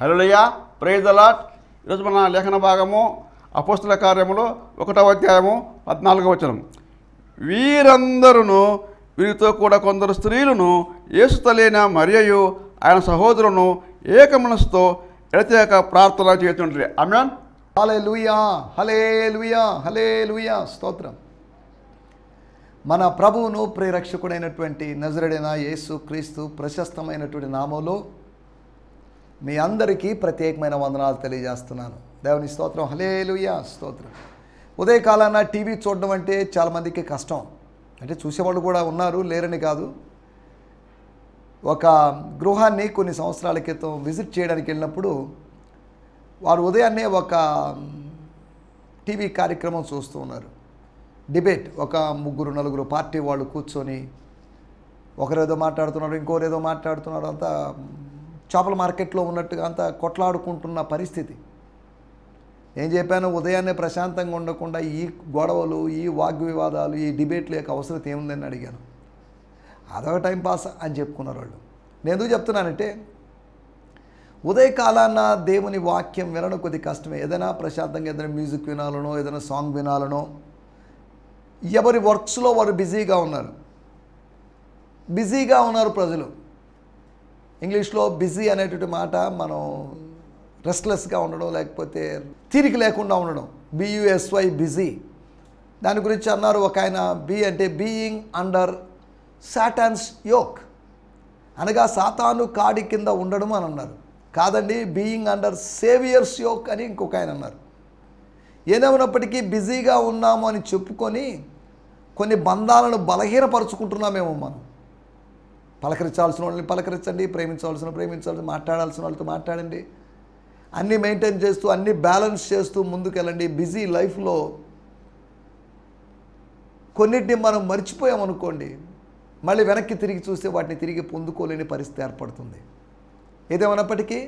Hallelujah, praise the lord. ఈరోజు మన లేఖన భాగము అపోస్తల కార్యములు 1వ అధ్యాయము 14వ వచనం. వీరందరూ వీరితో కూడా కొందరు స్త్రీలను యేసు తల్లియైన మరియయు ఆయన సహోదరులను ఏక మనసుతో ఎడతెగక ప్రార్థన చేస్తుండ్రి. ఆమేన్. హల్లెలూయా, హల్లెలూయా, హల్లెలూయా. స్తోత్రం. మన ప్రభువును ప్రియరక్షకుడైనటువంటి నజరేయుడైన యేసు క్రీస్తు ప్రశస్తమైనటువంటి నామంలో మీ అందరికీ ప్రత్యేకమైన వందనాలు తెలియజేస్తున్నాను. దేవుని స్తోత్రం. హల్లెలూయా, స్తోత్రం. ఉదయకాలాన టీవీ చూడడం అంటే చాలామందికి కష్టం. అంటే చూసేవాళ్ళు కూడా ఉన్నారు, లేరని కాదు. ఒక గృహాన్ని కొన్ని సంవత్సరాల క్రితం విజిట్ చేయడానికి వెళ్ళినప్పుడు వారు ఉదయాన్నే ఒక టీవీ కార్యక్రమం చూస్తూ ఉన్నారు. డిబేట్, ఒక 3-4 పార్టీ వాళ్ళు కూర్చొని ఒకరేదో మాట్లాడుతున్నారు, ఇంకోరేదో మాట్లాడుతున్నారు. అంతా చేపల మార్కెట్లో ఉన్నట్టుగా అంతా కొట్లాడుకుంటున్న పరిస్థితి. నేను చెప్పాను, ఉదయాన్నే ప్రశాంతంగా ఉండకుండా ఈ గొడవలు, ఈ వాగ్వివాదాలు, ఈ డిబేట్లు యొక్క అవసరం ఏముందని అడిగాను. అదొక టైంపాస్ అని చెప్పుకున్నారు వాళ్ళు. నేను ఎందుకు చెప్తున్నానంటే, ఉదయకాలాన దేవుని వాక్యం వినడం కొద్ది కష్టమే. ఏదైనా ప్రశాంతంగా ఏదైనా మ్యూజిక్ వినాలనో, ఏదైనా సాంగ్ వినాలనో, ఎవరి వర్క్స్లో వారు బిజీగా ఉన్నారు ప్రజలు. ఇంగ్లీష్లో బిజీ అనేటువంటి మాట మనం రెస్ట్లెస్గా ఉండడం, లేకపోతే తీరిక లేకుండా ఉండడం, BUSY బిజీ. దాని గురించి అన్నారు ఒక ఆయన, బి అంటే బీయింగ్ అండర్ సాటాన్స్ యోక్, అనగా సాతాను కాడి కింద ఉండడం అని అన్నారు. కాదండి, బీయింగ్ అండర్ సేవియర్స్ యోక్ అని ఇంకొక ఆయన అన్నారు. ఏదేమైనప్పటికీ బిజీగా ఉన్నాము అని చెప్పుకొని కొన్ని బంధాలను బలహీనపరుచుకుంటున్నామేమో మనం. పలకరించాల్సిన వాళ్ళని పలకరించండి, ప్రేమించాల్సిన మాట్లాడాల్సిన వాళ్ళతో మాట్లాడండి, అన్నీ మెయింటైన్ చేస్తూ, అన్నీ బ్యాలెన్స్ చేస్తూ ముందుకెళ్ళండి. బిజీ లైఫ్లో కొన్నిటిని మనం మర్చిపోయామనుకోండి, మళ్ళీ వెనక్కి తిరిగి చూస్తే వాటిని తిరిగి పొందుకోలేని పరిస్థితి ఏర్పడుతుంది. ఏదేమైనప్పటికీ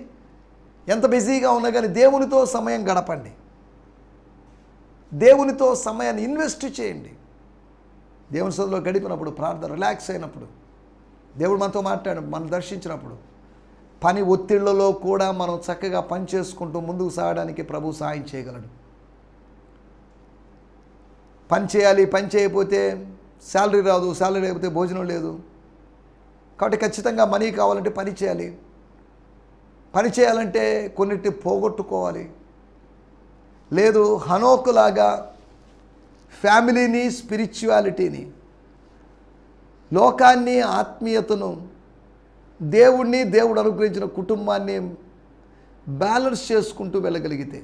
ఎంత బిజీగా ఉన్నా కానీ దేవునితో సమయం గడపండి, దేవునితో సమయాన్ని ఇన్వెస్ట్ చేయండి. దేవుని సన్నిధిలో గడిపినప్పుడు, ప్రార్థన, రిలాక్స్ అయినప్పుడు, దేవుడు మనతో మనం దర్శించినప్పుడు, పని ఒత్తిళ్లలో కూడా మనం చక్కగా పని చేసుకుంటూ ముందుకు సాగడానికి ప్రభు సహాయం చేయగలడు. పని చేయాలి, పని చేయకపోతే శాలరీ రాదు, శాలరీ లేకపోతే భోజనం లేదు. కాబట్టి ఖచ్చితంగా మనీ కావాలంటే పని చేయాలి. పని చేయాలంటే కొన్నిటిని పోగొట్టుకోవాలి. లేదు, హనోకులాగా ఫ్యామిలీని, స్పిరిచువాలిటీని, లోకాన్ని, ఆత్మీయతను, దేవుణ్ణి, దేవుడు అనుగ్రహించిన కుటుంబాన్ని బ్యాలెన్స్ చేసుకుంటూ వెళ్ళగలిగితే,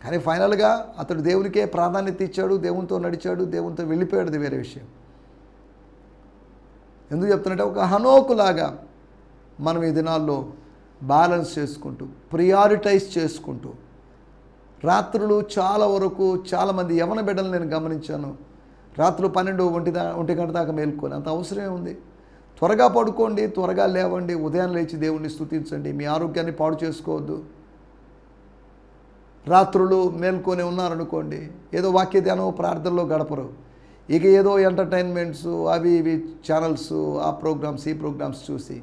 కానీ ఫైనల్గా అతడు దేవునికే ప్రాధాన్యత ఇచ్చాడు, దేవునితో నడిచాడు, దేవునితో వెళ్ళిపోయాడు, అది వేరే విషయం. ఎందుకు చెప్తున్నట్టే, ఒక హనోకులాగా మనం ఈ దినాల్లో బ్యాలెన్స్ చేసుకుంటూ, ప్రియారిటైజ్ చేసుకుంటూ, రాత్రులు చాలా వరకు చాలామంది యవన బిడ్డలు నేను గమనించాను, రాత్రులు 12-1 గంట దాకా మేల్కొని, అంత అవసరమే ఉంది. త్వరగా పడుకోండి, త్వరగా లేవండి, ఉదయం లేచి దేవుణ్ణి స్తుతించండి, మీ ఆరోగ్యాన్ని పాడు చేసుకోవద్దు. రాత్రులు మేల్కొని ఉన్నారనుకోండి, ఏదో వాక్య ధ్యానం, ప్రార్థనలో గడపరు, ఇక ఏదో ఎంటర్టైన్మెంట్స్, అవి ఇవి ఛానల్స్, ఆ ప్రోగ్రామ్స్, ఈ ప్రోగ్రామ్స్ చూసి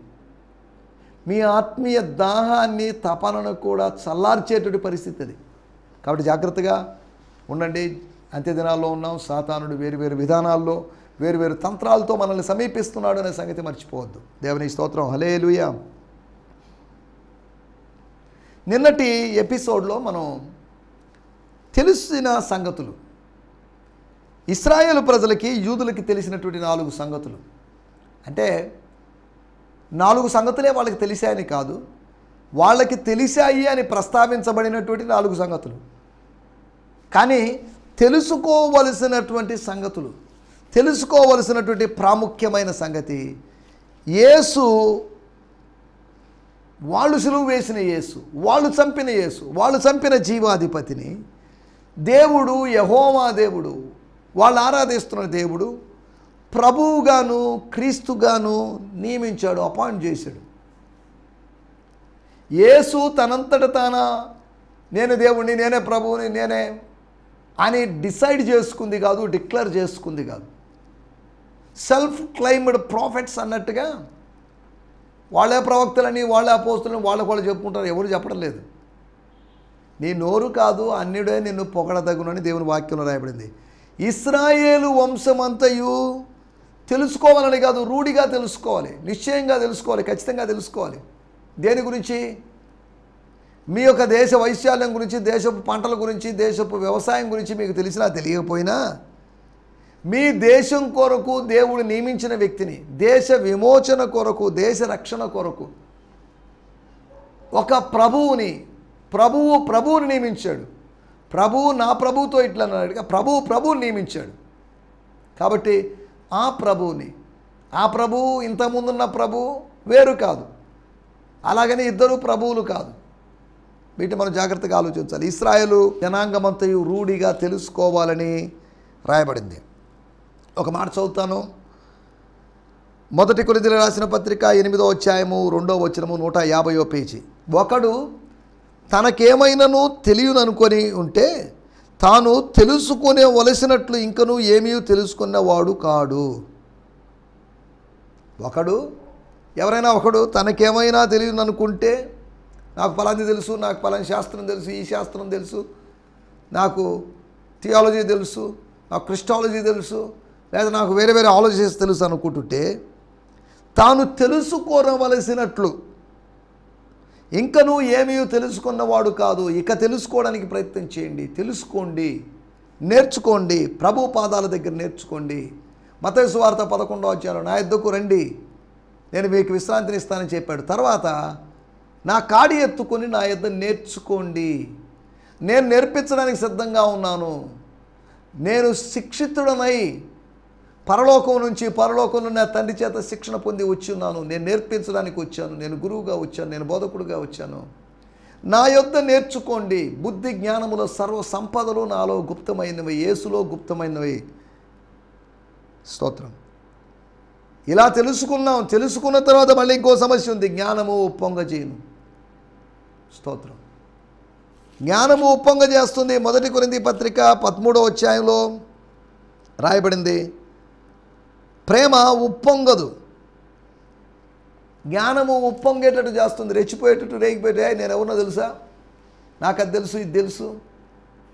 మీ ఆత్మీయ దాహాన్ని, తపనను కూడా చల్లార్చేటువంటి పరిస్థితి అది. కాబట్టి జాగ్రత్తగా ఉండండి. అంత్యదినాల్లో ఉన్నాం. సాతానుడు వేరు విధానాల్లో, వేరు తంత్రాలతో మనల్ని సమీపిస్తున్నాడు అనే సంగతి మర్చిపోవద్దు. దేవుని స్తోత్రం. హల్లెలూయా. నిన్నటి ఎపిసోడ్లో మనం తెలిసిన సంగతులు, ఇశ్రాయేలు ప్రజలకి, యూదులకి తెలిసినటువంటి 4 సంగతులు. అంటే 4 సంగతులే వాళ్ళకి తెలిసాయని కాదు, వాళ్ళకి తెలిసాయి అని ప్రస్తావించబడినటువంటి 4 సంగతులు. కానీ తెలుసుకోవలసినటువంటి సంగతులు, తెలుసుకోవలసినటువంటి ప్రాముఖ్యమైన సంగతి, యేసు, వాళ్ళు సిలువ వేసిన యేసు, వాళ్ళు చంపిన యేసు, వాళ్ళు చంపిన జీవాధిపతిని దేవుడు, యెహోవా దేవుడు, వాళ్ళు ఆరాధిస్తున్న దేవుడు ప్రభువుగాను, క్రీస్తుగాను నియమించాడు, అపాయింట్ చేశాడు. యేసు తనంతట తాన నేను దేవుణ్ణి, నేనే ప్రభువుని, నేనే అని డిసైడ్ చేసుకుంది కాదు, డిక్లేర్ చేసుకుంది కాదు. సెల్ఫ్ క్లైమ్డ్ ప్రాఫిట్స్ అన్నట్టుగా వాళ్ళే ప్రవక్తలని, వాళ్ళే అపోస్తులని వాళ్ళు చెప్పుకుంటారు. ఎవరు చెప్పడం లేదు. నీ నోరు కాదు అన్యుడే నిన్ను పొగడదగునని దేవుని వాక్యంలో రాయబడింది. ఇశ్రాయేలు వంశమంతయు తెలుసుకోవాలని కాదు, రూఢిగా తెలుసుకోవాలి, నిశ్చయంగా తెలుసుకోవాలి, ఖచ్చితంగా తెలుసుకోవాలి. దేని గురించి? మీ యొక్క దేశ వైశాల్యం గురించి, దేశపు పంటల గురించి, దేశపు వ్యవసాయం గురించి మీకు తెలిసినా తెలియకపోయినా మీ దేశం కొరకు దేవుడు నియమించిన వ్యక్తిని, దేశ విమోచన కొరకు, దేశ రక్షణ కొరకు ఒక ప్రభువుని నియమించాడు. ప్రభువు నా ప్రభువుతో ఇట్లా అన్నాడుగా, ప్రభువుని నియమించాడు. కాబట్టి ఆ ప్రభువు ఇంతకుముందున్న ప్రభువు వేరు కాదు, అలాగని ఇద్దరు ప్రభువులు కాదు. వీటిని మనం జాగ్రత్తగా ఆలోచించాలి. ఇశ్రాయేలు జనాంగమంతయు రూఢిగా తెలుసుకోవాలని రాయబడింది. ఒక మాట చదువుతాను. 1 కొరింథీయులకు రాసిన పత్రిక 8వ అధ్యాయము 2వ వచనము 150వ పేజీ. ఒకడు తనకేమైనను తెలియననుకొని ఉంటే తాను తెలుసుకునేవలసినట్లు ఇంకనూ ఏమీ తెలుసుకున్నవాడు కాడు. ఎవరైనా ఒకడు తనకేమైనా తెలియననుకుంటే, నాకు ఫలాంది తెలుసు, నాకు ఫలాని శాస్త్రం తెలుసు, ఈ శాస్త్రం తెలుసు, నాకు థియాలజీ తెలుసు, నాకు క్రిస్టాలజీ తెలుసు, లేదా నాకు వేరే వేరే ఆలోచన తెలుసు అనుకుంటుంటే తాను తెలుసుకోవలసినట్లు ఇంకనూ ఏమీ తెలుసుకున్నవాడు కాదు. ఇక తెలుసుకోవడానికి ప్రయత్నం చేయండి, తెలుసుకోండి, నేర్చుకోండి, ప్రభు పాదాల దగ్గర నేర్చుకోండి. మత్తయి సువార్త 11వ అధ్యాయంలో నా యొద్దకు రండి, నేను మీకు విశ్రాంతిని ఇస్తానని చెప్పాడు. తర్వాత నా కాడి ఎత్తుకొని నా యొద్ద నేర్చుకోండి, నేను నేర్పించడానికి సిద్ధంగా ఉన్నాను, నేను శిక్షితుడనై పరలోకంలో నా తండ్రి చేత శిక్షణ పొంది వచ్చి ఉన్నాను, నేను నేర్పించడానికి వచ్చాను, నేను గురువుగా వచ్చాను, నేను బోధకుడుగా వచ్చాను. నా యొద్ద నేర్చుకోండి. బుద్ధి జ్ఞానములో సర్వ సంపదలు నాలో గుప్తమైనవి, యేసులో గుప్తమైనవి. స్తోత్రం. ఇలా తెలుసుకున్న తర్వాత మళ్ళీ ఇంకో సమస్య ఉంది. జ్ఞానము ఉప్పొంగజేయును. స్తోత్రం. జ్ఞానము ఉప్పొంగజేస్తుంది. 1 కొరింథీ పత్రిక 13వ అధ్యాయంలో రాయబడింది, ప్రేమ ఉప్పొంగదు, జ్ఞానము ఉప్పొంగేటట్టు చేస్తుంది, రెచ్చిపోయేటట్టు, రేగిపోయేట. నేను ఎవరినో తెలుసా, నాకు అది తెలుసు, ఇది తెలుసు,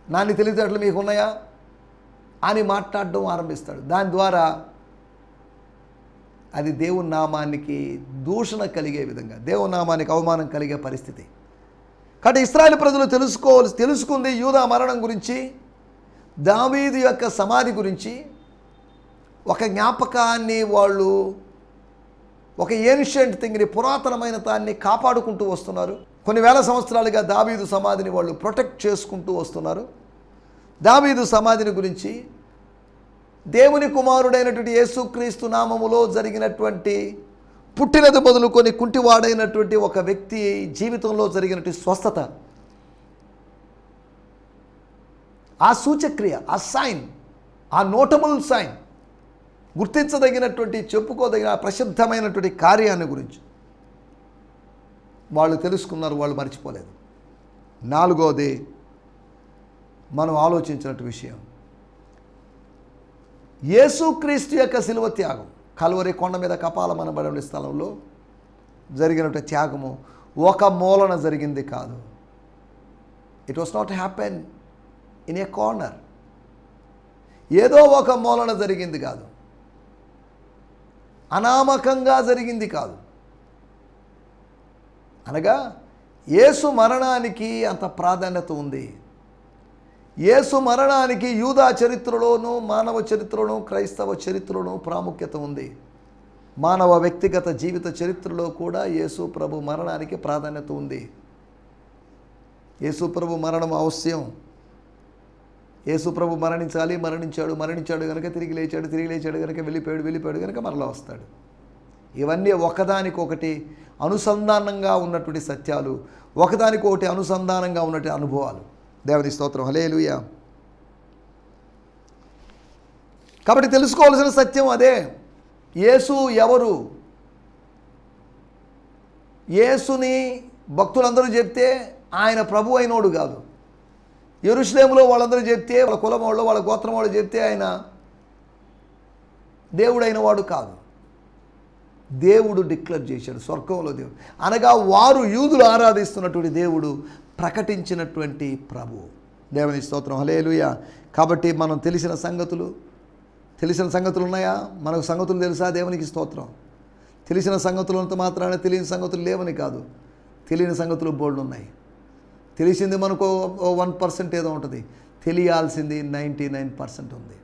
నాన్ని తెలివితేటలు మీకు ఉన్నాయా అని మాట్లాడడం ఆరంభిస్తాడు. దాని ద్వారా అది దేవుని నామానికి దూషణ కలిగే విధంగా, దేవుని నామానికి అవమానం కలిగే పరిస్థితి. కాబట్టి ఇశ్రాయేలు ప్రజలు తెలుసుకుంది యూదా మరణం గురించి, దావీదు యొక్క సమాధి గురించి, ఒక జ్ఞాపకాన్ని వాళ్ళు, ఒక ఏన్షియంట్ థింగ్ని, పురాతనమైన దాన్ని కాపాడుకుంటూ వస్తున్నారు. కొన్ని వేల సంవత్సరాలుగా దావీదు సమాధిని వాళ్ళు ప్రొటెక్ట్ చేసుకుంటూ వస్తున్నారు. దావీదు సమాధిని గురించి, దేవుని కుమారుడైనటువంటి యేసుక్రీస్తు నామములో జరిగినటువంటి, పుట్టినది మొదలుకొని కుంటివాడైనటువంటి ఒక వ్యక్తి జీవితంలో జరిగినటువంటి స్వస్థత, ఆ సూచక్రియ, ఆ సైన్, ఆ నోటబుల్ సైన్, గుర్తించదగినటువంటి, చెప్పుకోదగిన ప్రసిద్ధమైనటువంటి కార్యాన్ని గురించి వాళ్ళు తెలుసుకున్నారు, వాళ్ళు మర్చిపోలేదు. 4వది మనం ఆలోచించినట్టు విషయం, యేసుక్రీస్తు యొక్క శిలువ త్యాగం, కల్వరి కొండ మీద కపాలమనబడే స్థలంలో జరిగినటువంటి త్యాగము ఒక మూలన జరిగింది కాదు. It was not happen in a corner. ఏదో ఒక మూలన జరిగింది కాదు, అనామకంగా జరిగింది కాదు. అనగా యేసు మరణానికి అంత ప్రాధాన్యత ఉంది. యేసు మరణానికి యూదా చరిత్రలోనూ, మానవ చరిత్రలోనూ, క్రైస్తవ చరిత్రలోనూ ప్రాముఖ్యత ఉంది. మానవ వ్యక్తిగత జీవిత చరిత్రలో కూడా యేసు ప్రభు మరణానికి ప్రాధాన్యత ఉంది. యేసు ప్రభు మరణం అవశ్యం. యేసు ప్రభు మరణించాడు కనుక తిరిగి లేచాడు కనుక వెళ్ళిపోయాడు కనుక మరలా వస్తాడు. ఇవన్నీ ఒకదానికొకటి అనుసంధానంగా ఉన్నటువంటి సత్యాలు, ఒకదానికొకటి అనుసంధానంగా ఉన్నటువంటి అనుభవాలు. దేవుని స్తోత్రం. హల్లెలూయా. కాబట్టి తెలుసుకోవాల్సిన సత్యం అదే. యేసు ఎవరు? యేసుని భక్తులందరూ చెప్తే ఆయన ప్రభు అయినోడు కాదు. యెరూషలేములో వాళ్ళందరూ చెప్తే, వాళ్ళ కులం వాళ్ళు, వాళ్ళ గోత్రం వాళ్ళు చెప్తే ఆయన దేవుడైన వాడు కాదు. దేవుడు డిక్లేర్ చేశాడు, స్వర్గంలో దేవుడు అనగా వారు యూదులు ఆరాధిస్తున్నటువంటి దేవుడు ప్రకటించినటువంటి ప్రభు. దేవుని స్తోత్రం, హల్లెలూయా. కాబట్టి మనం తెలిసిన సంగతులు ఉన్నాయా? మనకు సంగతులు తెలుసా? దేవునికి స్తోత్రం. తెలిసిన సంగతులంత మాత్రాన తెలియని సంగతులు లేవని కాదు, తెలియని సంగతులు బోల్డ్ ఉన్నాయి. తెలిసింది మనకు 1% ఏదో ఉంటుంది, తెలియాల్సింది 99% ఉంది.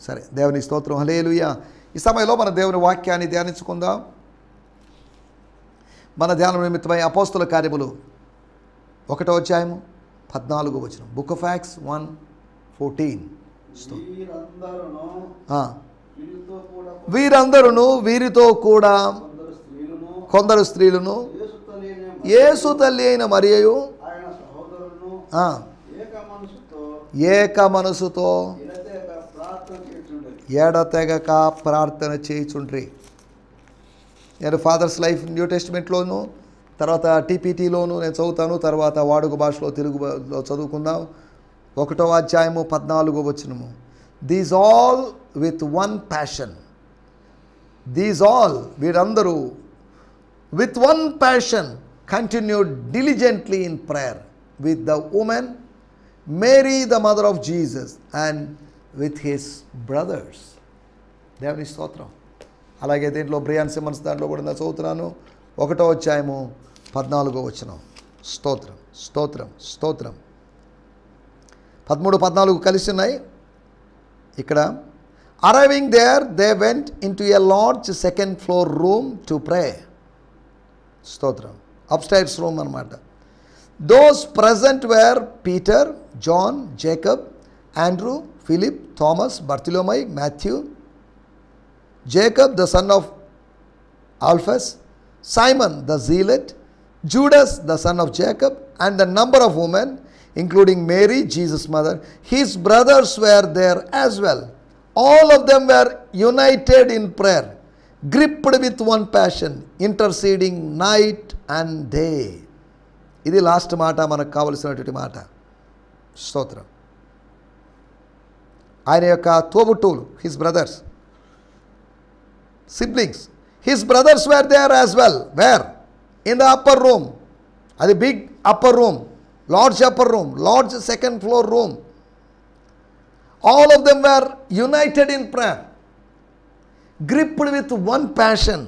సరే, దేవుని స్తోత్రం, హల్లెలూయా. ఈ సమయంలో మన దేవుని వాక్యాన్ని ధ్యానించుకుందాం. మన ధ్యానం నిమిత్తమై అపోస్తుల కార్యములు 1వ అధ్యాయము 14వ వచనం. Book of acts 1:14. వీరందరూ వీరితో కూడా కొందరు స్త్రీలను యేసు తల్లి అయిన మరియయు ఏక మనసుతో ఎడతెగక ప్రార్థన చేయుచుండ్రి. నేను ఫాదర్స్ లైఫ్ న్యూ టెస్టిమెంట్లోను, తర్వాత టీపీటీలోను నేను చదువుతాను, తర్వాత వాడుక భాషలో తెలుగులో చదువుకుందాం. 1వ అధ్యాయము 14వ వచనము. These all with one passion, these all వీరందరూ with one passion continued diligently in prayer with the women Mary the mother of Jesus and with his brothers. దేవుని స్తోత్రం. అలాగే దీంట్లో బ్రియాన్ సిమన్స్ దాంట్లో కూడా నేను చదువుతున్నాను. 1వ అధ్యాయము 14వ వచనం. స్తోత్రం, స్తోత్రం, స్తోత్రం. 13, 14 కలిసి ఉన్నాయి ఇక్కడ. Arriving there they went in to a large second floor room to pray. స్తోత్రం. అప్స్టైర్స్ రూమ్ అన్నమాట. Those present were Peter, John, Jacob, Andrew, Philip, Thomas, Bartholomew, Matthew, Jacob the son of Alphaeus, Simon the Zealot, Judas the son of Jacob, and the number of women, including Mary, Jesus' mother. His brothers were there as well. All of them were united in prayer, gripped with one passion, interceding night and day. ఇది last మాట, మనకు కావలసినటువంటి మాట. స్తోత్రం. ఆయన యొక్క తోబుట్టువులు, his brothers, siblings, his brothers were there as well. Where? In the upper room. Adi big upper room, large upper room, large second floor room. All of them were united in prayer, gripped with one passion.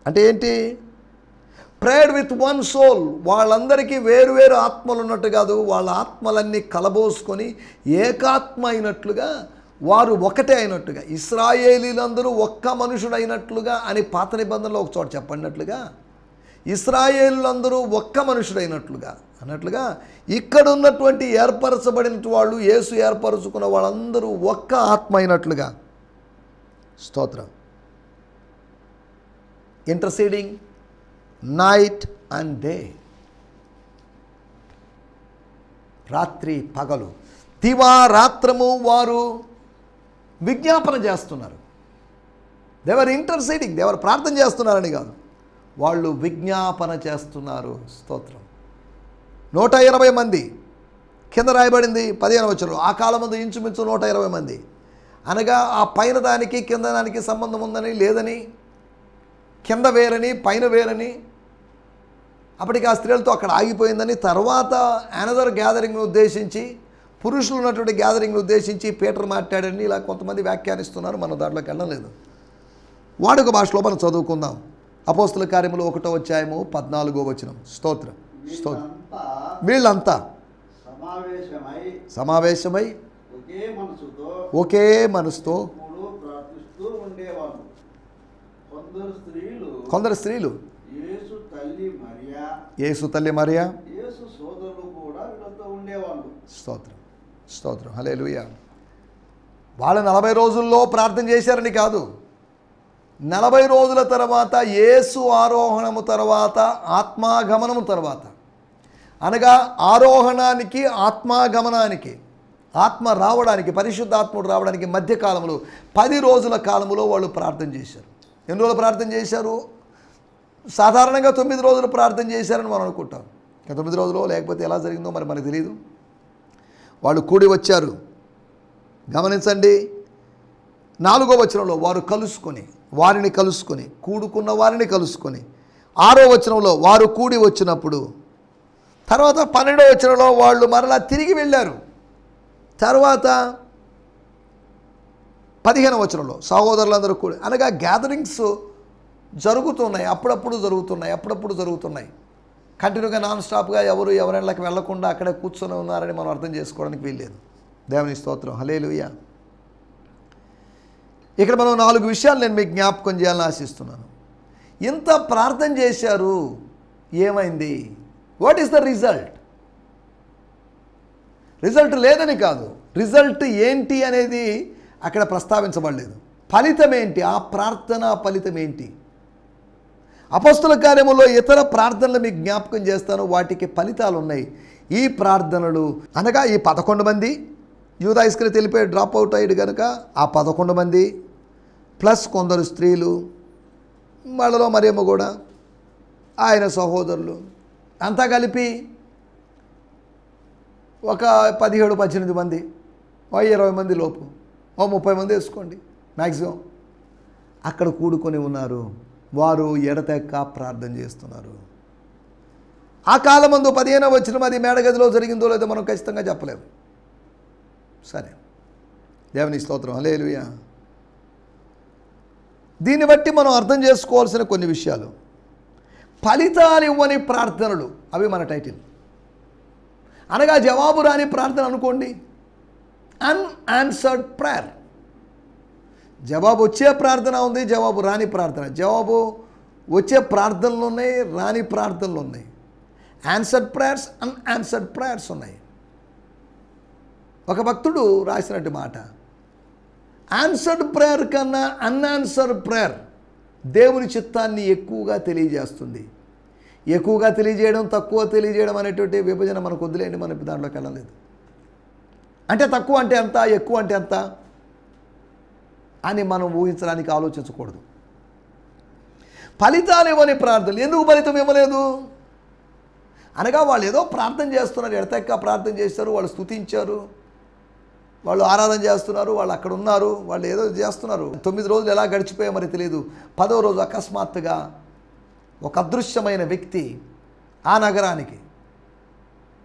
అంటే ఏంటి? Prayer with one soul. వాళ్ళందరికీ వేరు వేరు ఆత్మలు ఉన్నట్టు కాదు, వాళ్ళ ఆత్మలన్నీ కలబోసుకొని ఏకాత్మ అయినట్లుగా, వారు ఒకటే అయినట్టుగా, ఇశ్రాయేలీలందరూ ఒక్క మనుషుడైనట్లుగా అని పాత నిబంధనలో ఒక చోట చెప్పినట్లుగా, ఇశ్రాయేలులందరూ ఒక్క మనుషుడైనట్లుగా అన్నట్లుగా, ఇక్కడ ఉన్నటువంటి ఏర్పరచబడిన వాళ్ళు, యేసు ఏర్పరచుకున్న వాళ్ళందరూ ఒక్క ఆత్మ అయినట్లుగా. స్తోత్రం. ఇంటర్సీడింగ్ నైట్ అండ్ డే, రాత్రి పగలు, దివారాత్రము వారు విజ్ఞాపన చేస్తున్నారు. దేవర్ ఇంటర్సీడింగ్, దేవర్ ప్రార్థన చేస్తున్నారని కాదు, వాళ్ళు విజ్ఞాపన చేస్తున్నారు. స్తోత్రం. 120 మంది కింద రాయబడింది 15వ వచనంలో. ఆ కాలం ముందు ఇంచుమించు 120 మంది. అనగా ఆ పైన దానికి కింద దానికి సంబంధం ఉందని లేదని, కింద వేరని పైన వేరని, అప్పటికి ఆ స్త్రీలతో అక్కడ ఆగిపోయిందని, తర్వాత అనదర్ గ్యాదరింగ్ను ఉద్దేశించి, పురుషులు ఉన్నటువంటి గ్యాదరింగ్ను ఉద్దేశించి పీటర్ మాట్లాడని ఇలా కొంతమంది వ్యాఖ్యానిస్తున్నారు. మనం దాంట్లోకి వెళ్ళలేదు. వాడుక భాషలో మనం చదువుకుందాం. అపోస్తుల కార్యములు 1వ అధ్యాయము 14వ వచనం. స్తోత్రం, స్తోత్రం. వీళ్ళంతా సమావేశమై ఒకే మనసుతో కొందరు స్త్రీలు యేసు తల్లి మరియా, స్తోత్రం, స్తోత్రం, హల్లెలూయా. వాళ్ళు 40 రోజుల్లో ప్రార్థన చేశారని కాదు, 40 రోజుల తర్వాత, యేసు ఆరోహణము తర్వాత, ఆత్మాగమనము తర్వాత, అనగా ఆరోహణానికి ఆత్మాగమనానికి, ఆత్మ రావడానికి, పరిశుద్ధాత్ముడు రావడానికి మధ్యకాలంలో 10 రోజుల కాలంలో వాళ్ళు ప్రార్థన చేశారు. ఎన్ని రోజులు ప్రార్థన చేశారు? సాధారణంగా 9 రోజులు ప్రార్థన చేశారని మనం అనుకుంటాం. 9 రోజులు లేకపోతే ఎలా జరిగిందో మరి మనకు తెలియదు. వాళ్ళు కూడి వచ్చారు. గమనించండి, 4వ వచనంలో వారు కలుసుకొని, వారిని కలుసుకొని, కూడుకున్న వారిని కలుసుకొని, 6వ వచనంలో వారు కూడి వచ్చినప్పుడు, తర్వాత 12వ వచనంలో వాళ్ళు మరలా తిరిగి వెళ్ళారు. తర్వాత 15వ వచనంలో సహోదరులందరూ కూడి, అనగా గ్యాదరింగ్స్ జరుగుతున్నాయి, అప్పుడప్పుడు జరుగుతున్నాయి. కంటిన్యూగా నాన్ స్టాప్గా ఎవరిళ్ళకి వెళ్లకుండా అక్కడే కూర్చొని ఉన్నారని మనం అర్థం చేసుకోవడానికి వీల్లేదు. దేవుని స్తోత్రం, హల్లెలూయా. ఇక్కడ మనం 4 విషయాలు నేను మీకు జ్ఞాపకం చేయాలని ఆశిస్తున్నాను. ఇంత ప్రార్థన చేశారు, ఏమైంది? What is the result? Result లేదని కాదు, రిజల్ట్ ఏంటి అనేది అక్కడ ప్రస్తావించబడలేదు. ఫలితం ఏంటి? ఆ ప్రార్థన ఫలితం ఏంటి? అపోస్తల కార్యములో ఇతర ప్రార్థనలు మీకు జ్ఞాపకం చేస్తాను, వాటికి ఫలితాలు ఉన్నాయి. ఈ ప్రార్థనలు అనగా ఈ 11 మంది, యూదా ఇస్కరియోతు వెళ్ళిపోయి డ్రాప్ అవుట్ అయ్యాడు కనుక ఆ 11 మంది ప్లస్ కొందరు స్త్రీలు, వాళ్ళలో మరియమ్మ కూడా, ఆయన సహోదరులు, అంతా కలిపి ఒక 17-18 మంది, 20 మంది లోపు, 30 మంది వేసుకోండి మ్యాక్సిమం, అక్కడ కూడుకొని ఉన్నారు. వారు ఎడతెక్క ప్రార్థన చేస్తున్నారు. ఆ కాలమందు 15వ వచనం, అది మేడగదిలో జరిగిందో లేదో మనం ఖచ్చితంగా చెప్పలేము. సరే, దేవుని స్తోత్రం, హల్లెలూయా. దీన్ని బట్టి మనం అర్థం చేసుకోవాల్సిన కొన్ని విషయాలు. ఫలితాలు ఇవ్వని ప్రార్థనలు, అవి మన టైటిల్. అనగా జవాబు రాని ప్రార్థన అనుకోండి, అన్ఆన్సర్డ్ ప్రేయర్. జవాబు వచ్చే ప్రార్థన ఉంది, జవాబు రాని ప్రార్థన. జవాబు వచ్చే ప్రార్థనలు ఉన్నాయి, రాని ప్రార్థనలు ఉన్నాయి. ఆన్సర్డ్ ప్రేయర్స్, అన్ఆన్సర్డ్ ప్రేయర్స్ ఉన్నాయి. ఒక భక్తుడు రాసినట్టు మాట, ఆన్సర్డ్ ప్రేయర్ కన్నా అన్ఆన్సర్డ్ ప్రేయర్ దేవుని చిత్తాన్ని ఎక్కువగా తెలియజేస్తుంది. ఎక్కువగా తెలియజేయడం, తక్కువ తెలియజేయడం అనేటువంటి విభజన మనకు వదిలేండి, మన దాంట్లోకి వెళ్ళలేదు. అంటే తక్కువ అంటే ఎంత, ఎక్కువ అంటే ఎంత అని మనం ఊహించడానికి ఆలోచించకూడదు. ఫలితాలు ఇవ్వని ప్రార్థనలు. ఎందుకు ఫలితం ఇవ్వలేదు అనగా వాళ్ళు ఏదో ప్రార్థన చేస్తున్నారు, ఎడతెక్క ప్రార్థన చేస్తారు, వాళ్ళు స్తుతించారు, వాళ్ళు ఆరాధన చేస్తున్నారు, వాళ్ళు అక్కడ ఉన్నారు, వాళ్ళు ఏదో చేస్తున్నారు. 9 రోజులు ఎలా గడిచిపోయా మరి తెలియదు. 10వ రోజు అకస్మాత్తుగా ఒక అదృశ్యమైన వ్యక్తి ఆ నగరానికి,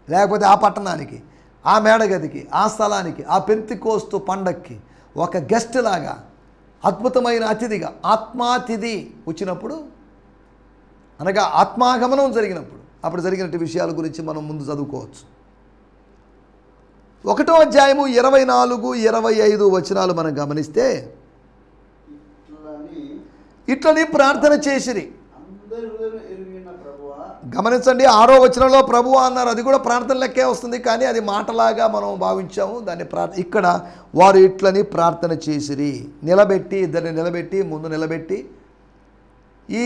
లేకపోతే ఆ పట్టణానికి, ఆ మేడగదికి, ఆ స్థలానికి, ఆ పెంతెకోస్తు పండక్కి ఒక గెస్ట్ లాగా, అద్భుతమైన అతిథిగా, ఆత్మాతిథి వచ్చినప్పుడు, అనగా ఆత్మాగమనం జరిగినప్పుడు, అప్పుడు జరిగినట్టు విషయాల గురించి మనం ముందు చదువుకోవచ్చు. 1వ అధ్యాయము 24-25 వచనాలు మనం గమనిస్తే, ఇట్లని ప్రార్థన చేసిరి. గమనించండి, 6వ వచనంలో ప్రభువా అన్నారు, అది కూడా ప్రార్థన లెక్కే వస్తుంది, కానీ అది మాటలాగా మనం భావించాము దాన్ని. ఇక్కడ వారు ఇట్లని ప్రార్థన చేసిరి, నిలబెట్టి, ఇద్దరిని నిలబెట్టి, ముందు నిలబెట్టి, ఈ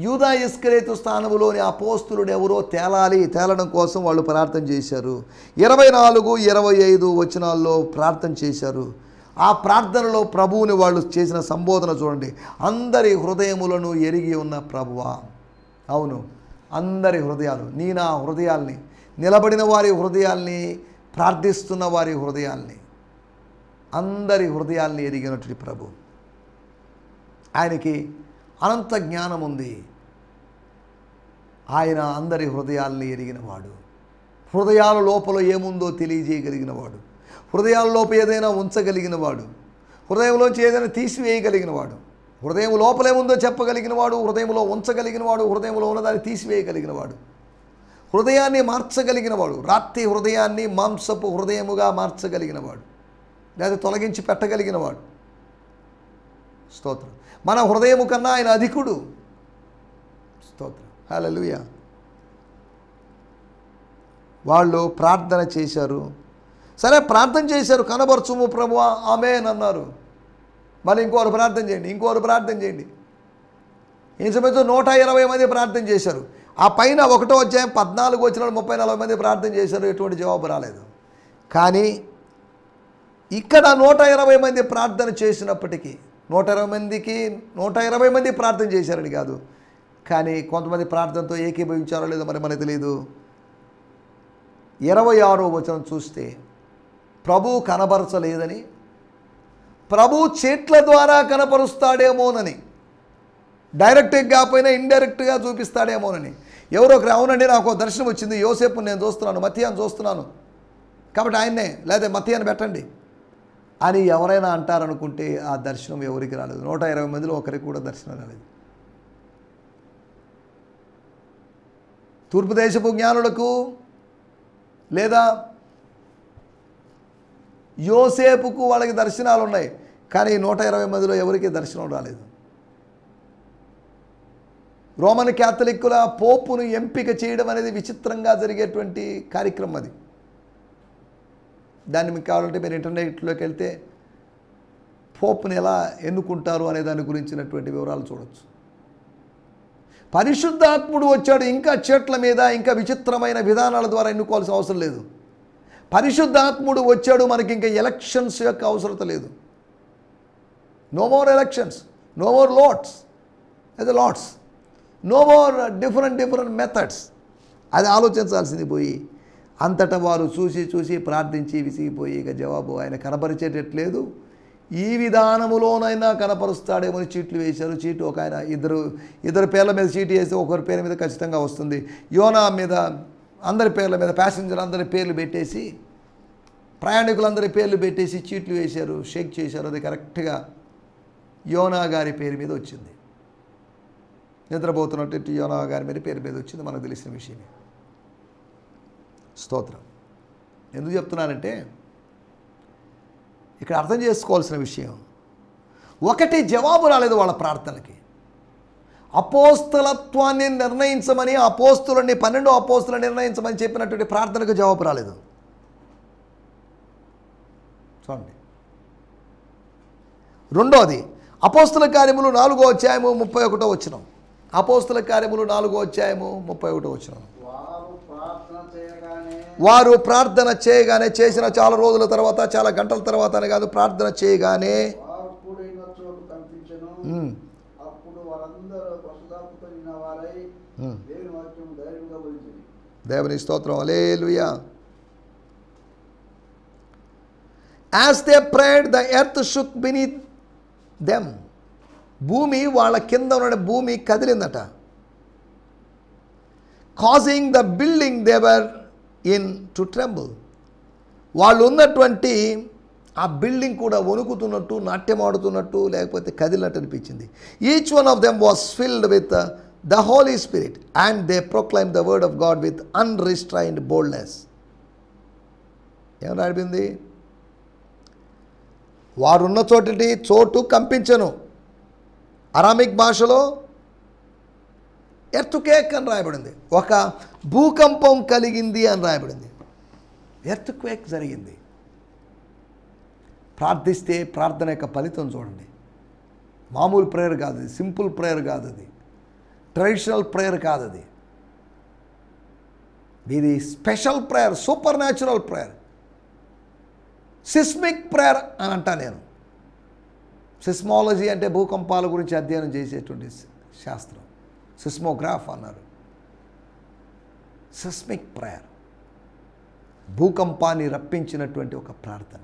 యూదా ఇస్కరియోతు స్థానంలోని అపోస్తులుడు ఎవరో తేలడం కోసం వాళ్ళు ప్రార్థన చేశారు. 24-25 వచనాల్లో ప్రార్థన చేశారు. ఆ ప్రార్థనలో ప్రభువుని వాళ్ళు చేసిన సంబోధన చూడండి, అందరి హృదయములను ఎరిగి ఉన్న ప్రభువా. అవును, అందరి హృదయాలు, నా హృదయాల్ని, నిలబడిన వారి హృదయాల్ని, ప్రార్థిస్తున్న వారి హృదయాల్ని, అందరి హృదయాల్ని ఎరిగినటువంటి ప్రభు. ఆయనకి అనంత జ్ఞానం ఉంది. ఆయన అందరి హృదయాల్ని ఎరిగినవాడు, హృదయాల లోపల ఏముందో తెలియజేయగలిగినవాడు, హృదయాల లోపల ఏదైనా ఉంచగలిగినవాడు, హృదయంలోంచి ఏదైనా తీసివేయగలిగినవాడు, హృదయం లోపలేముందో చెప్పగలిగినవాడు, హృదయంలో ఉంచగలిగినవాడు, హృదయంలో ఉన్నదాన్ని తీసివేయగలిగినవాడు, హృదయాన్ని మార్చగలిగినవాడు, రాత్రి హృదయాన్ని మాంసపు హృదయముగా మార్చగలిగినవాడు, లేదా తొలగించి పెట్టగలిగినవాడు. స్తోత్రం. మన హృదయము కన్నా ఆయన అధికుడు. స్తోత్రం, హల్లెలూయా. వాళ్ళు ప్రార్థన చేశారు. సరే, ప్రార్థన చేశారు, కనబరచుము ప్రభువా ఆమేన్ అన్నారు. మళ్ళీ ఇంకోరు ప్రార్థన చేయండి, ఇంకోరు ప్రార్థన చేయండి. ఏం సమయంలో 120 మంది ప్రార్థన చేశారు. ఆ పైన 1వ అధ్యాయం 14 వచనాలు 34 మంది ప్రార్థన చేశారు, ఎటువంటి జవాబు రాలేదు. కానీ ఇక్కడ 120 మంది ప్రార్థన చేసినప్పటికీ, 120 మంది ప్రార్థన చేశారని కాదు, కానీ కొంతమంది ప్రార్థనతో ఏకీభవించారో లేదో మరి మనకు తెలియదు. 26వ వచనం చూస్తే, ప్రభు కనబరచలేదని, ప్రభు చేట్ల ద్వారా కనపరుస్తాడేమోనని, డైరెక్ట్గా కాకపోయినా ఇండైరెక్ట్గా చూపిస్తాడేమోనని. ఎవరో ఒకరు అవునండి నాకు దర్శనం వచ్చింది, యోసేపు నేను చూస్తున్నాను, మత్తీయాను చూస్తున్నాను కాబట్టి ఆయన్నే లేదా మత్తీయాను పెట్టండి అని ఎవరైనా అంటారనుకుంటే ఆ దర్శనం ఎవరికి రాలేదు. 120 మందిలో ఒకరికి కూడా దర్శనం రాలేదు. తూర్పు దేశపు జ్ఞానులకు లేదా యోసేపుకు వాళ్ళకి దర్శనాలు ఉన్నాయి, కానీ 120 మందిలో ఎవరికి దర్శనం రాలేదు. రోమన్ క్యాథలిక్కుల పోపును ఎంపిక చేయడం అనేది విచిత్రంగా జరిగేటువంటి కార్యక్రమం అది. దాన్ని మీకు కావాలంటే మీరు ఇంటర్నెట్లోకి వెళ్తే పోపుని ఎలా ఎన్నుకుంటారు అనే దాని గురించినటువంటి వివరాలు చూడవచ్చు. పరిశుద్ధాత్ముడు వచ్చాడు, ఇంకా చెట్ల మీద ఇంకా విచిత్రమైన విధానాల ద్వారా ఎన్నుకోవాల్సిన అవసరం లేదు. పరిశుద్ధాత్ముడు వచ్చాడు, మనకి ఇంకా ఎలక్షన్స్ యొక్క అవసరత లేదు. No more elections, no more lots అది lots, no more different methods. అది ఆలోచించాల్సింది పోయి అంతటా వారు చూసి చూసి ప్రార్థించి విసిగిపోయి ఇక జవాబు ఆయన కనపరిచేటట్లేదు, ఈ విధానములోనైనా కనపరుస్తాడేమో చీట్లు వేశారు. చీటు ఒక ఆయన ఇద్దరు పేర్ల మీద చీటు వేస్తే ఒకరి పేరు మీద ఖచ్చితంగా వస్తుంది. యోనా మీద అందరి పేర్ల మీద ప్యాసింజర్ అందరి పేర్లు పెట్టేసి ప్రయాణికులందరి పేర్లు పెట్టేసి చీట్లు వేశారు, షేక్ చేశారు. అది కరెక్ట్గా యోనా గారి పేరు మీద వచ్చింది. నిద్రపోతున్నట్టు యోనా గారి పేరు మీద వచ్చింది, మనకు తెలిసిన విషయమే. స్తోత్రం. ఎందుకు చెప్తున్నానంటే ఇక్కడ అర్థం చేసుకోవాల్సిన విషయం ఒకటి, జవాబు రాలేదు వాళ్ళ ప్రార్థనలకి. అపోస్తలత్వాన్ని నిర్ణయించమని అపోస్తులని 12 అపోస్తులను నిర్ణయించమని చెప్పినటువంటి ప్రార్థనకు జవాబు రాలేదు. చూడండి. రెండోది అపోస్తుల కార్యములు 4వ అధ్యాయము 31వ వచనం. అపోస్తుల కార్యములు 4వ అధ్యాయము 31వ వచనం. వారు ప్రార్థన చేయగానే, చేసిన చాలా రోజుల తర్వాత చాలా గంటల తర్వాత అని కాదు, ప్రార్థన చేయగానే దేవుని స్తోత్రం. హల్లెలూయా. As they prayed, the earth shook beneath them. భూమి వాళ్ళ కింద ఉన్న భూమి కదిలిందట. causing the building they were in to tremble. వాళ్ళు ఉన్నటువంటి ఆ బిల్డింగ్ కూడా వణుకుతున్నట్టు, నాట్యం ఆడుతున్నట్టు, లేకపోతే కదిలినట్టు అనిపించింది. Each one of them was filled with the Holy Spirit and they proclaim the word of God with unrestrained boldness. ఏమని అనిపింది? వారున్న చోటు కంపించను. అరామిక్ భాషలో ఎర్త్క్వేక్ అని రాయబడింది. ఒక భూకంపం కలిగింది అని రాయబడింది. ఎర్త్క్వేక్ జరిగింది. ప్రార్థిస్తే ప్రార్థన యొక్క ఫలితం చూడండి. మామూలు ప్రేయర్ కాదు అది, సింపుల్ ప్రేయర్ కాదు అది, ట్రెడిషనల్ ప్రేయర్ కాదు అది. ఇది special prayer, super natural prayer, seismic prayer అని అంటా నేను. సిస్మాలజీ అంటే భూకంపాల గురించి అధ్యయనం చేసేటువంటి శాస్త్రం, సిస్మోగ్రాఫ్ అన్నారు. సిస్మిక్ ప్రేయర్, భూకంపాన్ని రప్పించినటువంటి ఒక ప్రార్థన.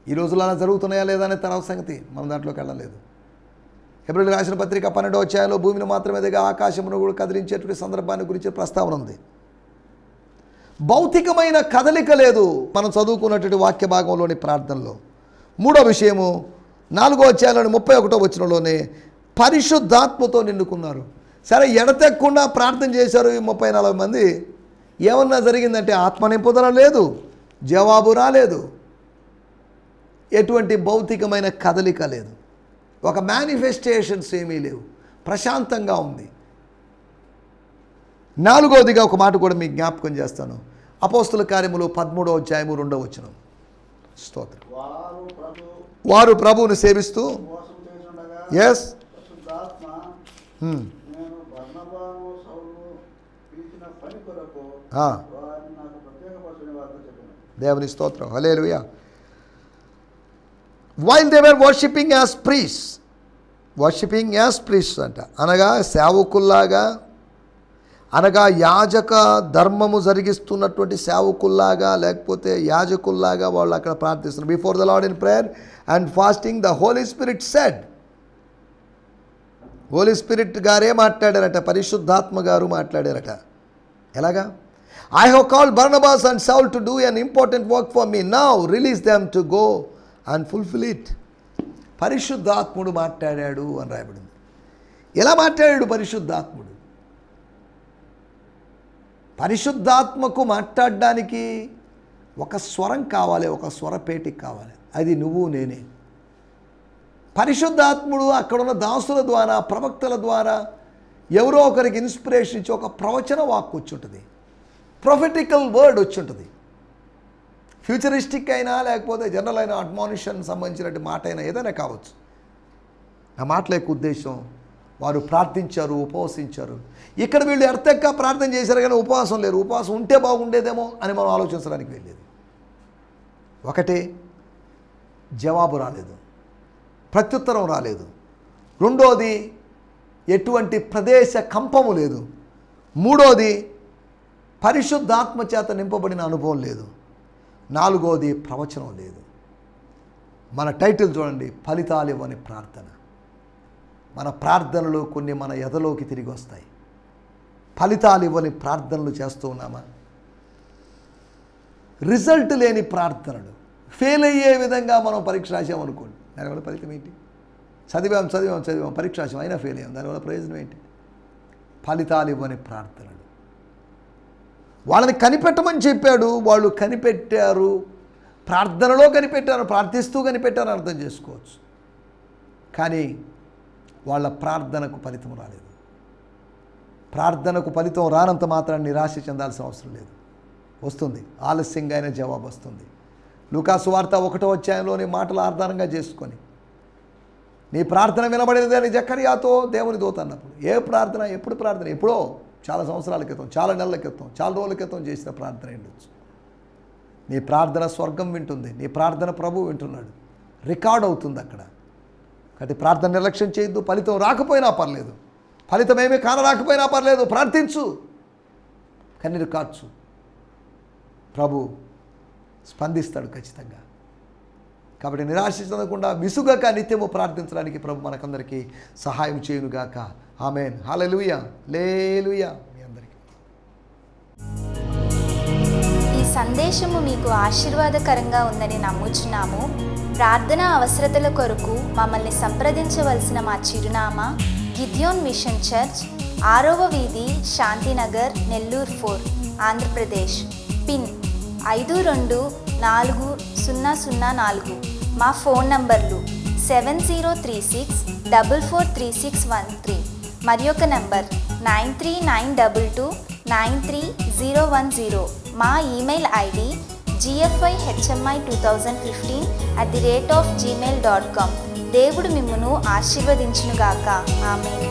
ఈ రోజుల్లో అలా జరుగుతున్నాయా లేదా అనే తర్వాత సంగతి మనం దాంట్లోకి వెళ్ళలేదు. హెబ్రీయులకు రాసిన పత్రిక 12వ అధ్యాయంలో భూమిని మాత్రమే దిగా ఆకాశమును కూడా కదిలించేటువంటి సందర్భాన్ని గురించి ప్రస్తావన ఉంది. భౌతికమైన కదలిక లేదు మనం చదువుకున్నటువంటి వాక్య భాగంలోని ప్రార్థనలో. మూడో విషయము 4వ అధ్యాయంలోని 31వ వచనంలోనే పరిశుద్ధాత్మతో నిండుకున్నారు. సరే, ఎడతెక్కకుండా ప్రార్థన చేశారు ఈ 30-40 మంది. ఏమన్నా జరిగిందంటే ఆత్మ నింపుదల లేదు, జవాబు రాలేదు, ఎటువంటి భౌతికమైన కదలిక లేదు, ఒక మేనిఫెస్టేషన్స్ ఏమీ లేవు, ప్రశాంతంగా ఉంది. 4వదిగా ఒక మాట కూడా మీకు జ్ఞాపకం చేస్తాను. అపోస్తుల కార్యములు 13వ అధ్యాయము 2వ వచనం. స్తోత్రం. వారు ప్రభువును సేవిస్తూ ఎస్ దేవుని స్తోత్రం. Hallelujah. While they were worshipping as priest అంట, అనగా సేవకుల్లాగా, అనగా యాజక ధర్మము జరిగిస్తున్నటువంటి సేవకుల్లాగా, లేకపోతే యాజకుల్లాగా వాళ్ళు అక్కడ ప్రార్థిస్తున్నారు. Before the Lord in prayer and fasting the Holy Spirit said, Holy Spirit గారే మాట్లాడారట, పరిశుద్ధాత్మ గారు మాట్లాడారట. ఎలాగా? I have called Barnabas and Saul to do an important work for me, now release them to go and fulfil it. పరిశుద్ధాత్ముడు మాట్లాడాడు అని రాయబడింది. ఎలా మాట్లాడాడు పరిశుద్ధాత్ముడు? పరిశుద్ధాత్మకు మాట్లాడడానికి ఒక స్వరం కావాలి, ఒక స్వరపేటిక కావాలి. అది నువ్వు నేనే. పరిశుద్ధాత్ముడు అక్కడున్న దాసుల ద్వారా, ప్రవక్తల ద్వారా ఎవరో ఒకరికి ఇన్స్పిరేషన్ ఇచ్చి ఒక ప్రవచన వాక్కు వచ్చి ఉంటుంది, ప్రొఫెటికల్ వర్డ్ వచ్చి ఉంటుంది. ఫ్యూచరిస్టిక్ అయినా లేకపోతే జనరల్ అయిన అడ్మానిషన్ సంబంధించినట్టు మాట అయినా ఏదైనా కావచ్చు. ఆ మాటల యొక్క ఉద్దేశం, వారు ప్రార్థించారు, ఉపవసించారు. ఇక్కడ వీళ్ళు ఎర్తెక్క ప్రార్థన చేశారు కానీ ఉపవాసం లేరు. ఉపవాసం ఉంటే బాగుండేదేమో అని మనం ఆలోచించడానికి వెళ్ళేది. ఒకటే, జవాబు రాలేదు, ప్రత్యుత్తరం రాలేదు. రెండోది, ఎటువంటి ప్రదేశ కంపము లేదు. మూడోది, పరిశుద్ధాత్మ చేత నింపబడిన అనుభవం లేదు. నాలుగోది, ప్రవచనం లేదు. మన టైటిల్ చూడండి, ఫలితాలు ఇవ్వని ప్రార్థన. మన ప్రార్థనలు కొన్ని మన ఎదలోకి తిరిగి వస్తాయి. ఫలితాలు ఇవ్వని ప్రార్థనలు చేస్తూ ఉన్నామా? రిజల్ట్ లేని ప్రార్థనలు, ఫెయిల్ అయ్యే విధంగా మనం పరీక్ష రాసామనుకోండి, దానివల్ల ఫలితం ఏంటి? చదివాం పరీక్ష రాసాం, అయినా ఫెయిల్ అయ్యాం, దానివల్ల ప్రయోజనం ఏంటి? ఫలితాలు ఇవ్వని ప్రార్థనలు. వాళ్ళని కనిపెట్టమని చెప్పాడు, వాళ్ళు కనిపెట్టారు, ప్రార్థనలో కనిపెట్టారు, ప్రార్థిస్తూ కనిపెట్టారు అర్థం చేసుకోవచ్చు. కానీ వాళ్ళ ప్రార్థనకు ఫలితం రాలేదు. ప్రార్థనకు ఫలితం రానంత మాత్రం నిరాశ చెందాల్సిన అవసరం లేదు. వస్తుంది, ఆలస్యంగా అయినా జవాబు వస్తుంది. లూకాసు వార్త 1వ అధ్యాయంలోని మాటలు ఆధారంగా చేసుకొని, నీ ప్రార్థన వినబడినది అని జకర్యాతో దేవుని దూత అన్నప్పుడు, ఏ ప్రార్థన, ఎప్పుడు ప్రార్థన? ఎప్పుడో చాలా సంవత్సరాల క్రితం, చాలా నెలల క్రితం, చాలా రోజుల క్రితం చేసిన ప్రార్థన ఉండొచ్చు. నీ ప్రార్థన స్వర్గం వింటుంది, నీ ప్రార్థన ప్రభువు వింటున్నాడు, రికార్డ్ అవుతుంది అక్కడ. కాబట్టి ప్రార్థన నిర్లక్ష్యం చేయొద్దు. ఫలితం రాకపోయినా పర్లేదు, ఫలితం ఏమీ కానరాకపోయినా పర్లేదు, ప్రార్థించు, కన్నీరు కార్చు, ప్రభు స్పందిస్తాడు ఖచ్చితంగా. కాబట్టి నిరాశ చెందకుండా విసుగక నిత్యము ప్రార్థించడానికి ప్రభు మనకందరికీ సహాయం చేయునుగాక. ఆమేన్. హల్లెలూయా, హల్లెలూయా. మీ అందరికీ ఈ సందేశము మీకు ఆశీర్వాదకరంగా ఉందని నమ్ముచున్నాము. ప్రార్థన అవసరతల కొరకు మమ్మల్ని సంప్రదించవలసిన మా చిరునామా గిద్యోన్ మిషన్ చర్చ్, 6వ వీధి, శాంతినగర్, నెల్లూరు 4, ఆంధ్రప్రదేశ్. పిన్ 524004. మా ఫోన్ నంబర్లు 7036443613 మరి ఒక నంబర్ 9392293010. మా ఈమెయిల్ ఐడి gfihmi2015@gmail.com. దేవుడు మిమ్మును ఆశీర్వదించునుగాక. ఆమేన్.